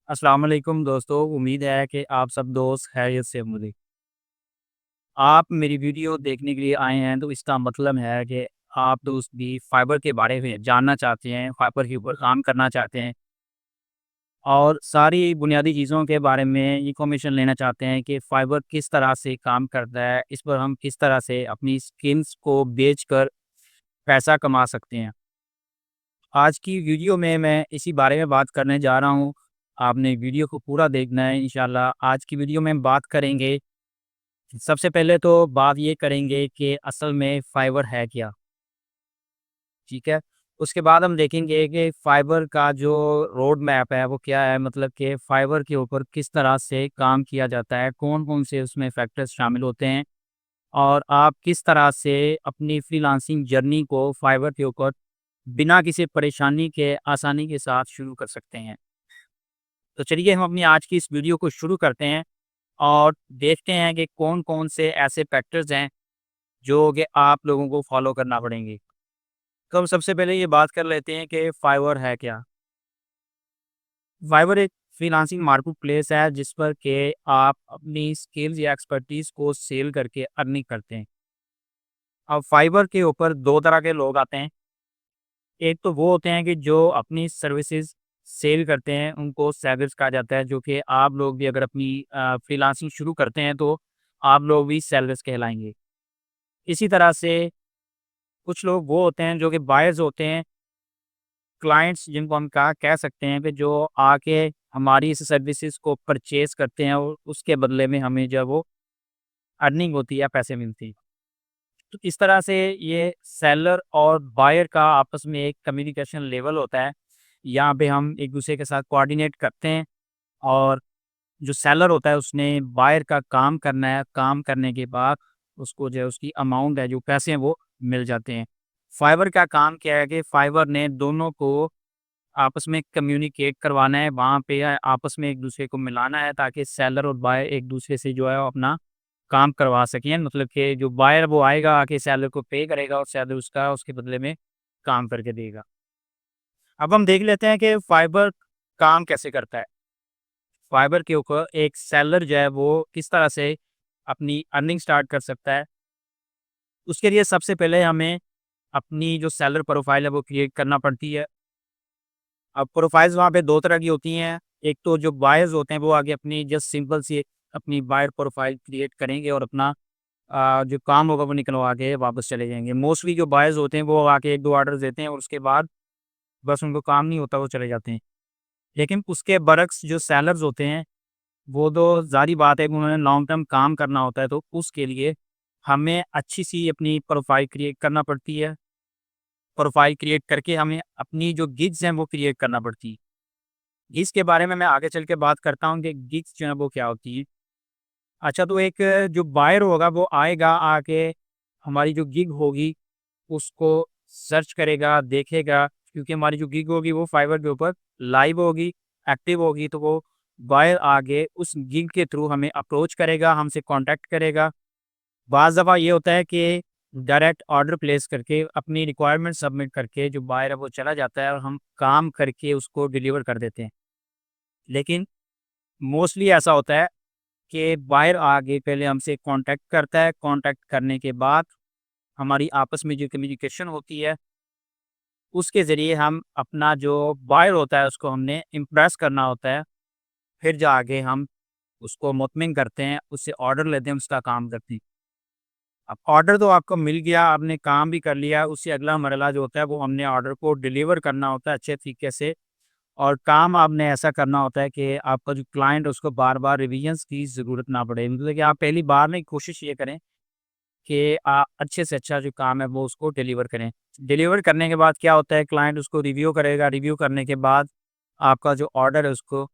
अस्सलाम वालेकुम दोस्तों, उम्मीद है कि आप सब दोस्त खैरियत से होंगे। आप मेरी वीडियो देखने के लिए आए हैं तो इसका मतलब है कि आप दोस्त भी फाइबर के बारे में जानना चाहते हैं, फाइबर के ऊपर काम करना चाहते हैं और सारी बुनियादी चीज़ों के बारे में इन्फॉर्मेशन लेना चाहते हैं कि फाइबर किस तरह से काम करता है, इस पर हम किस तरह से अपनी स्किल्स को बेचकर पैसा कमा सकते हैं। आज की वीडियो में मैं इसी बारे में बात करने जा रहा हूँ। आपने वीडियो को पूरा देखना है इंशाल्लाह। आज की वीडियो में हम बात करेंगे, सबसे पहले तो बात ये करेंगे कि असल में फाइबर है क्या? ठीक है? उसके बाद हम देखेंगे कि फाइबर का जो रोड मैप है वो क्या है? मतलब कि फाइबर के ऊपर किस तरह से काम किया जाता है, कौन-कौन से उसमें फैक्टर्स शामिल होते हैं और आप किस तरह से अपनी फ्रीलांसिंग जर्नी को फाइबर के ऊपर बिना किसी परेशानी के आसानी के साथ शुरू कर सकते हैं। तो चलिए हम अपनी आज की इस वीडियो को शुरू करते हैं और देखते हैं कि कौन-कौन से ऐसे फैक्टर्स हैं जो कि आप लोगों को फॉलो करना पड़ेंगे। तो हम सबसे पहले ये बात कर लेते हैं कि फाइवर है क्या? फाइवर एक फ्रीलांसिंग मार्केट प्लेस है जिस पर के आप अपनी स्किल्स या एक्सपर्टीज़ को सेल करके अर्निंग करते हैं। अब फाइवर के ऊपर 2 तरह के लोग आते हैं। एक तो वो होते हैं कि जो अपनी सर्विसेज़ सेल करते हैं, उनको सेलर्स कहा जाता है, जो कि आप लोग भी अगर अपनी फ्रीलांसिंग शुरू करते हैं तो आप लोग भी सेलर्स कहलाएँगे। इसी तरह से कुछ लोग वो होते हैं जो कि बायर्स होते हैं, क्लाइंट्स जिनको हम कहा कह सकते हैं कि जो आके हमारी इस सर्विसेज को परचेज़ करते हैं और उसके बदले में हमें जो है वो अर्निंग होती है या पैसे मिलती हैं। तो इस तरह से ये सेलर और बायर का आपस में एक कम्युनिकेशन लेवल होता है। यहाँ पे हम एक-दूसरे के साथ कोऑर्डिनेट करते हैं और जो सेलर होता है उसने बायर का काम करना है, काम करने के बाद उसको जो है उसकी अमाउंट है, जो पैसे हैं वो मिल जाते हैं। फाइवर का काम क्या है कि फाइवर ने दोनों को आपस में कम्युनिकेट करवाना है, वहाँ पे आपस में एक-दूसरे को मिलाना है ताकि सेलर और बायर एक-दूसरे से जो है वो अपना काम करवा सकें। मतलब कि जो बायर वो आएगा आके सेलर को पे करेगा और सेलर उसका उसके बदले में काम करके देगा। अब हम देख लेते हैं कि फाइबर काम कैसे करता है। फाइबर के ऊपर एक सेलर जो है वो किस तरह से अपनी अर्निंग स्टार्ट कर सकता है। उसके लिए सबसे पहले हमें अपनी जो सेलर प्रोफाइल है वो क्रिएट करना पड़ती है। अब प्रोफाइल्स वहाँ पे 2 तरह की होती हैं। एक तो जो बायर्स होते हैं वो आगे अपनी जस्ट सिंपल सी अपनी बायर प्रोफाइल क्रिएट करेंगे और अपना जो काम होगा वो निकलवा के वापस चले जाएँगे। मोस्टली जो बायर्स होते हैं वो आके 1-2 ऑर्डर देते हैं और उसके बाद बस उनको काम नहीं होता, वो चले जाते हैं। लेकिन उसके बरक्स जो सेलर्स होते हैं, वो तो ज़ाहिर बात है कि उन्होंने लॉन्ग टर्म काम करना होता है, तो उसके लिए हमें अच्छी-सी अपनी प्रोफाइल क्रिएट करना पड़ती है। प्रोफाइल क्रिएट करके हमें अपनी जो गिग्स हैं वो क्रिएट करना पड़ती है। गिग्स के बारे में मैं आगे चल के बात करता हूँ कि गिग्स जो है वो क्या होती है। अच्छा, तो एक जो बायर होगा वो आएगा, आके हमारी जो गिग होगी उसको सर्च करेगा, देखेगा, क्योंकि हमारी जो गिग होगी वो फाइवर के ऊपर लाइव होगी, एक्टिव होगी, तो वो बायर आगे उस गिग के थ्रू हमें अप्रोच करेगा, हमसे कॉन्टैक्ट करेगा। बाज़ दफ़ा ये होता है कि डायरेक्ट ऑर्डर प्लेस करके अपनी रिक्वायरमेंट सबमिट करके जो बायर है वो चला जाता है और हम काम करके उसको डिलीवर कर देते हैं। लेकिन मोस्टली ऐसा होता है कि बायर आगे पहले हमसे कॉन्टैक्ट करता है, कॉन्टैक्ट करने के बाद हमारी आपस में जो कम्युनिकेशन होती है, उसके ज़रिए हम अपना जो बायर होता है उसको हमने इम्प्रेस करना होता है। फिर जाके हम उसको मुतमिन करते हैं, उससे ऑर्डर लेते हैं, उसका काम करते हैं। अब ऑर्डर तो आपको मिल गया, आपने काम भी कर लिया, उससे अगला मरहला जो होता है वो हमने ऑर्डर को डिलीवर करना होता है अच्छे तरीके से। और काम आपने ऐसा करना होता है कि आपका जो क्लाइंट है उसको बार-बार रिविजन्स की ज़रूरत ना पड़े। मतलब कि आप पहली बार में कोशिश ये करें कि अच्छे से अच्छा जो काम है वो उसको डिलीवर करें। डिलीवर करने के बाद क्या होता है, क्लाइंट उसको रिव्यू करेगा, रिव्यू करने के बाद आपका जो ऑर्डर है उसको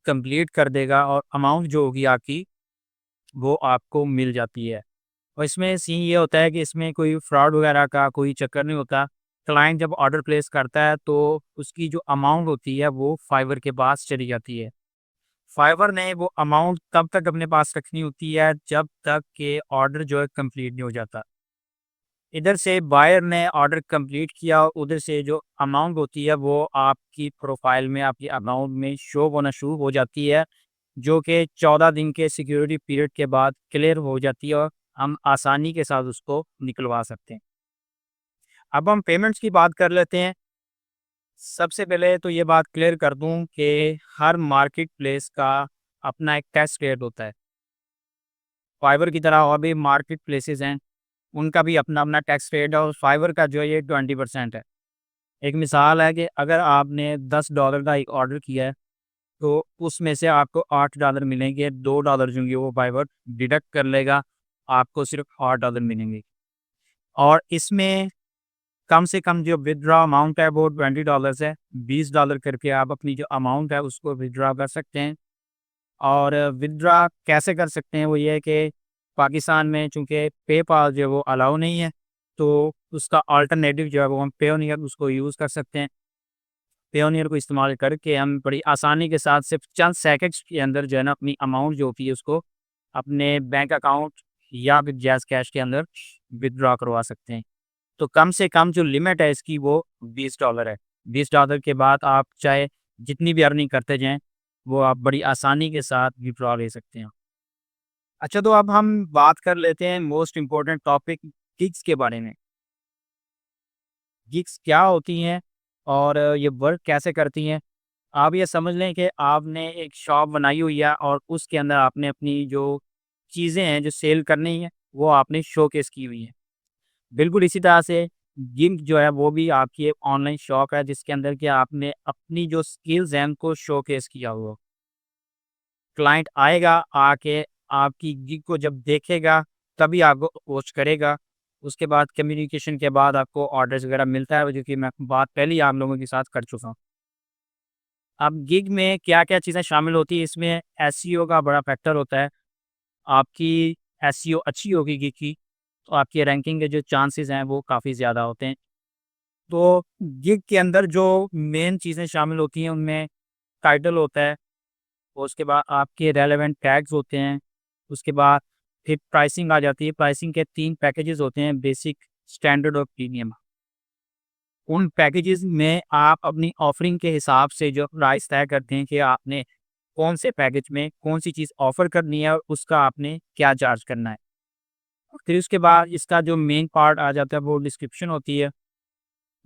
कंप्लीट कर देगा और अमाउंट जो होगी आपकी वो आपको मिल जाती है। और इसमें सीन ये होता है कि इसमें कोई फ्रॉड वगैरह का कोई चक्कर नहीं होता। क्लाइंट जब ऑर्डर प्लेस करता है तो उसकी जो अमाउंट होती है वो फाइवर के पास चली जाती है। फाइवर ने वो अमाउंट तब तक अपने पास रखनी होती है जब तक कि ऑर्डर जो है कंप्लीट नहीं हो जाता। इधर से बायर ने ऑर्डर कंप्लीट किया और उधर से जो अमाउंट होती है वो आपकी प्रोफाइल में, आपकी अकाउंट में शो होना शुरू हो जाती है, जो कि 14 दिन के सिक्योरिटी पीरियड के बाद क्लियर हो जाती है और हम आसानी के साथ उसको निकलवा सकते हैं। अब हम पेमेंट्स की बात कर लेते हैं। सबसे पहले तो ये बात क्लियर कर दूं कि हर मार्केट प्लेस का अपना एक टैक्स रेट होता है। फाइवर की तरह और भी मार्केट प्लेसेस हैं, उनका भी अपना अपना टैक्स रेट है और फाइवर का जो है ये 20% है। एक मिसाल है कि अगर आपने $10 का एक ऑर्डर किया है, तो उसमें से आपको $8 मिलेंगे, $2 जो होंगे वो फाइवर डिडक्ट कर लेगा, आपको सिर्फ $8 मिलेंगे। और इसमें कम से कम जो विथड्रॉ अमाउंट है वो $20 है। $20 करके आप अपनी जो अमाउंट है उसको विथड्रॉ कर सकते हैं। और विथड्रॉ कैसे कर सकते हैं, वो ये है कि पाकिस्तान में चूँकि पेपाल जो है वो अलाउ नहीं है, तो उसका अल्टरनेटिव जो है वो हम पेयोनियर उसको यूज़ कर सकते हैं। पेयोनियर को इस्तेमाल करके हम बड़ी आसानी के साथ सिर्फ चंद सेकंड्स के अंदर जो है ना अपनी अमाउंट जो होती है उसको अपने बैंक अकाउंट या फिर जैज़ कैश के अंदर विथड्रॉ करवा सकते हैं। तो कम से कम जो लिमिट है इसकी वो $20 है। $20 के बाद आप चाहे जितनी भी अर्निंग करते जाएँ, वो आप बड़ी आसानी के साथ विथड्रॉ ले सकते हैं। अच्छा, तो अब हम बात कर लेते हैं मोस्ट इम्पोर्टेंट टॉपिक गिग्स के बारे में। गिग्स क्या होती हैं और ये वर्क कैसे करती हैं? आप ये समझ लें कि आपने एक शॉप बनाई हुई है और उसके अंदर आपने अपनी जो चीज़ें हैं जो सेल करनी है, वो आपने शोकेस की हुई है। बिल्कुल इसी तरह से गिग जो है वो भी आपकी एक ऑनलाइन शॉप है जिसके अंदर कि आपने अपनी जो स्किल्स हैं उनको शोकेस किया हुआ हो। क्लाइंट आएगा, आके आपकी गिग को जब देखेगा तभी आपको अप्रोच करेगा। उसके बाद कम्युनिकेशन के बाद आपको ऑर्डर्स वगैरह मिलता है, जो कि मैं बात पहले ही आप लोगों के साथ कर चुका हूँ। अब गिग में क्या-क्या चीज़ें शामिल होती हैं, इसमें एसईओ का बड़ा फैक्टर होता है। आपकी एसईओ अच्छी होगी गिग की, तो आपकी रैंकिंग के जो चांसेस हैं वो काफ़ी ज़्यादा होते हैं। तो गिग के अंदर जो मेन चीज़ें शामिल होती हैं उनमें टाइटल होता है, उसके बाद आपके रेलेवेंट टैग्स होते हैं, उसके बाद फिर प्राइसिंग आ जाती है। प्राइसिंग के 3 पैकेजेस होते हैं, बेसिक, स्टैंडर्ड और प्रीमियम। उन पैकेजेस में आप अपनी ऑफरिंग के हिसाब से जो प्राइस तय करते हैं कि आपने कौन से पैकेज में कौन-सी चीज़ ऑफ़र करनी है और उसका आपने क्या चार्ज करना है। फिर उसके बाद इसका जो मेन पार्ट आ जाता है वो डिस्क्रिप्शन होती है।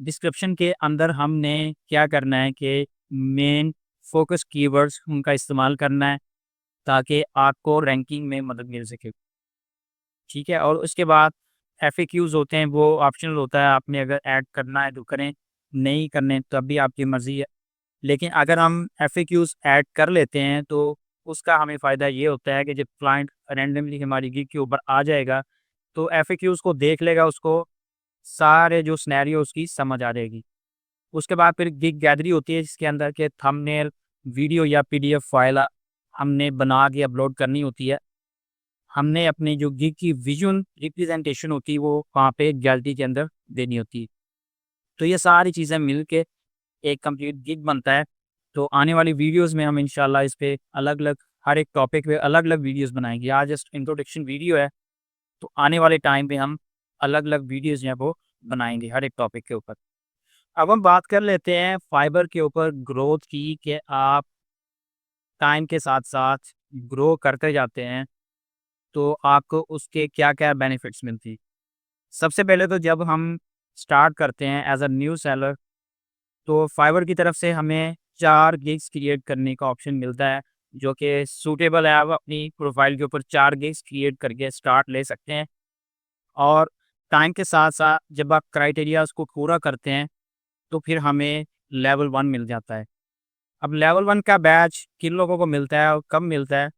डिस्क्रिप्शन के अंदर हमने क्या करना है कि मेन फ़ोकस कीवर्ड्स उनका इस्तेमाल करना है ताकि आपको रैंकिंग में मदद मिल सके। ठीक है? और उसके बाद एफएक्यूज़ होते हैं, वो ऑप्शनल होता है, आपने अगर ऐड करना है तो करें, नहीं करने तब भी आपकी मर्ज़ी है। लेकिन अगर हम एफएक्यूज़ ऐड कर लेते हैं तो उसका हमें फ़ायदा ये होता है कि जब क्लाइंट रैंडमली हमारी गिग के ऊपर आ जाएगा, तो एफएक्यूज़ को देख लेगा, उसको सारे जो सिनेरियो उसकी समझ आ जाएगी। उसके बाद फिर गिग गैलरी होती है जिसके अंदर के थंबनेल, वीडियो या पीडीएफ फाइल हमने बना के अपलोड करनी होती है। हमने अपनी जो गिग की विज़ुअल रिप्रेजेंटेशन होती है वो वहाँ पे गैलरी के अंदर देनी होती है। तो ये सारी चीज़ें मिल के एक कंप्लीट गिग बनता है। तो आने वाली वीडियोज़ में हम इंशाल्लाह इस पे अलग-अलग हर एक टॉपिक पे अलग-अलग वीडियोज़ बनाएँगे। आज जस्ट इंट्रोडक्शन वीडियो है, तो आने वाले टाइम पे हम अलग-अलग वीडियोज़ जो हैं वो बनाएँगे हर एक टॉपिक के ऊपर। अब हम बात कर लेते हैं फाइबर के ऊपर ग्रोथ की कि आप टाइम के साथ-साथ ग्रो करते जाते हैं, तो आपको उसके क्या-क्या बेनिफिट्स मिलती हैं। सबसे पहले तो जब हम स्टार्ट करते हैं एज़ अ न्यू सेलर, तो फाइवर की तरफ से हमें 4 गिग्स क्रिएट करने का ऑप्शन मिलता है, जो कि सूटेबल है। आप अपनी प्रोफाइल के ऊपर 4 गिग्स क्रिएट करके स्टार्ट ले सकते हैं और टाइम के साथ-साथ जब आप क्राइटेरियाज़ को पूरा करते हैं, तो फिर हमें लेवल 1 मिल जाता है। अब लेवल 1 का बैच किन लोगों को मिलता है और कब मिलता है?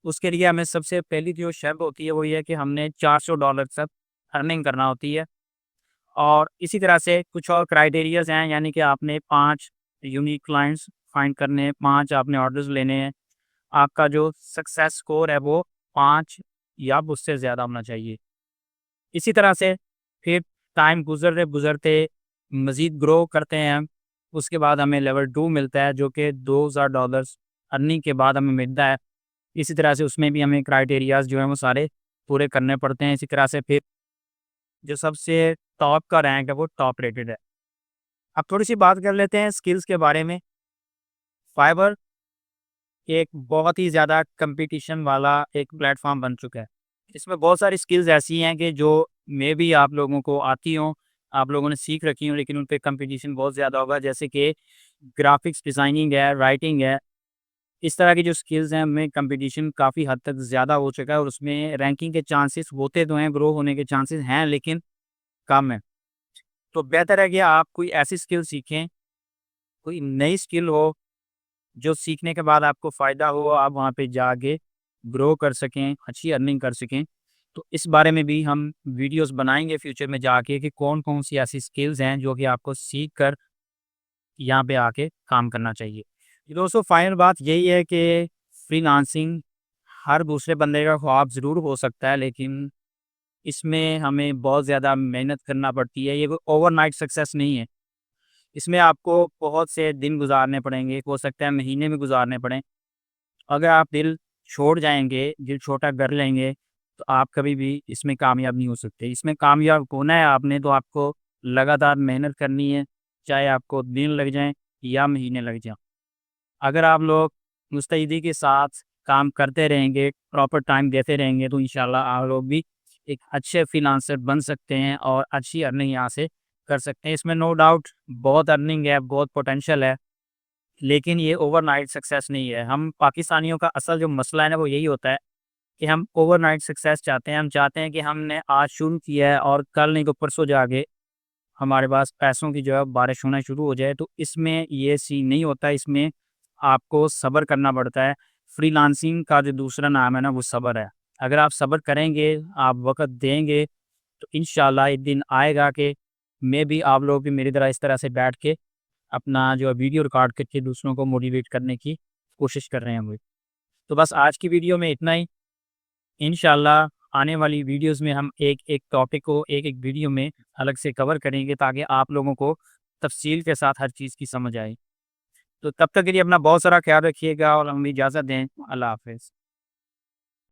उसके लिए हमें सबसे पहली जो शर्त होती है वो ये है कि हमने $400 तक अर्निंग करना होती है। और इसी तरह से कुछ और क्राइटेरियाज़ हैं, यानी कि आपने 5 यूनिक क्लाइंट्स फाइंड करने हैं, 5 आपने ऑर्डर्स लेने हैं। आपका जो सक्सेस स्कोर है वो 5 या उससे ज़्यादा होना चाहिए। इसी तरह से फिर टाइम गुज़रते मज़ीद ग्रो करते हैं हम। उसके बाद हमें लेवल 2 मिलता है जो कि $2000 अर्निंग के बाद हमें मिलता है। इसी तरह से उसमें भी हमें क्राइटेरियाज़ जो हैं वो सारे पूरे करने पड़ते हैं। इसी तरह से फिर जो सबसे टॉप का रैंक है वो टॉप रेटेड है। अब थोड़ी-सी बात कर लेते हैं स्किल्स के बारे में। फाइवर एक बहुत ही ज़्यादा कॉम्पिटिशन वाला एक प्लेटफ़ॉर्म बन चुका है। इसमें बहुत सारी स्किल्स ऐसी हैं कि जो मेबी आप लोगों को आती हों, आप लोगों ने सीख रखी हों, लेकिन उन पे कॉम्पिटिशन बहुत ज़्यादा होगा, जैसे कि ग्राफ़िक्स डिज़ाइनिंग है, राइटिंग है। इस तरह की जो स्किल्स हैं, उनमें कॉम्पिटिशन काफ़ी हद तक ज़्यादा हो चुका है और उसमें रैंकिंग के चांसेस होते तो हैं, ग्रो होने के चांसेस हैं, लेकिन कम है। तो बेहतर है कि आप कोई ऐसी स्किल सीखें, कोई नई स्किल हो, जो सीखने के बाद आपको फ़ायदा हो, आप वहाँ पे जाके ग्रो कर सकें, अच्छी अर्निंग कर सकें। तो इस बारे में भी हम वीडियोज़ बनाएँगे फ्यूचर में जाके कि कौन-कौन सी ऐसी स्किल्स हैं, जो कि आपको सीख कर यहाँ पे आके काम करना चाहिए। दोस्तों फाइनल बात यही है कि फ्रीलांसिंग हर दूसरे बंदे का ख्वाब ज़रूर हो सकता है, लेकिन इसमें हमें बहुत ज़्यादा मेहनत करना पड़ती है। ये कोई ओवरनाइट सक्सेस नहीं है। इसमें आपको बहुत से दिन गुज़ारने पड़ेंगे, हो सकता है महीने भी गुज़ारने पड़ें। अगर आप दिल छोड़ जाएँगे, दिल छोटा कर लेंगे, तो आप कभी भी इसमें कामयाब नहीं हो सकते। इसमें कामयाब होना है आपने, तो आपको लगातार मेहनत करनी है, चाहे आपको दिन लग जाएँ या महीने लग जाएँ। अगर आप लोग मुस्तैदी के साथ काम करते रहेंगे, प्रॉपर टाइम देते रहेंगे, तो इंशाल्लाह आप लोग भी एक अच्छे फ्रीलांसर बन सकते हैं और अच्छी अर्निंग यहाँ से कर सकते हैं। इसमें नो डाउट बहुत अर्निंग है, बहुत पोटेंशियल है, लेकिन ये ओवरनाइट सक्सेस नहीं है। हम पाकिस्तानियों का असल जो मसला है ना, वो यही होता है कि हम ओवरनाइट सक्सेस चाहते हैं। हम चाहते हैं कि हमने आज शुरू किया है और कल नहीं तो परसों जाके हमारे पास पैसों की जो है बारिश होना शुरू हो जाए। तो इसमें ये सीन नहीं होता, इसमें आपको सब्र करना पड़ता है। फ्रीलांसिंग का जो दूसरा नाम है ना, वो सब्र है। अगर आप सब्र करेंगे, आप वक़्त देंगे, तो इंशाल्लाह एक दिन आएगा कि मैं भी आप लोग भी मेरी तरह इस तरह से बैठ के अपना जो है वीडियो रिकॉर्ड करके दूसरों को मोटिवेट करने की कोशिश कर रहे होंगे। तो बस आज की वीडियो में इतना ही। इंशाल्लाह आने वाली वीडियोज़ में हम एक-एक टॉपिक को एक-एक वीडियो में अलग से कवर करेंगे, ताकि आप लोगों को तफ़सील के साथ हर चीज़ की समझ आए। तो तब तक के लिए अपना बहुत सारा ख़्याल रखिएगा और हमें इजाज़त दें। अल्लाह हाफ़िज़।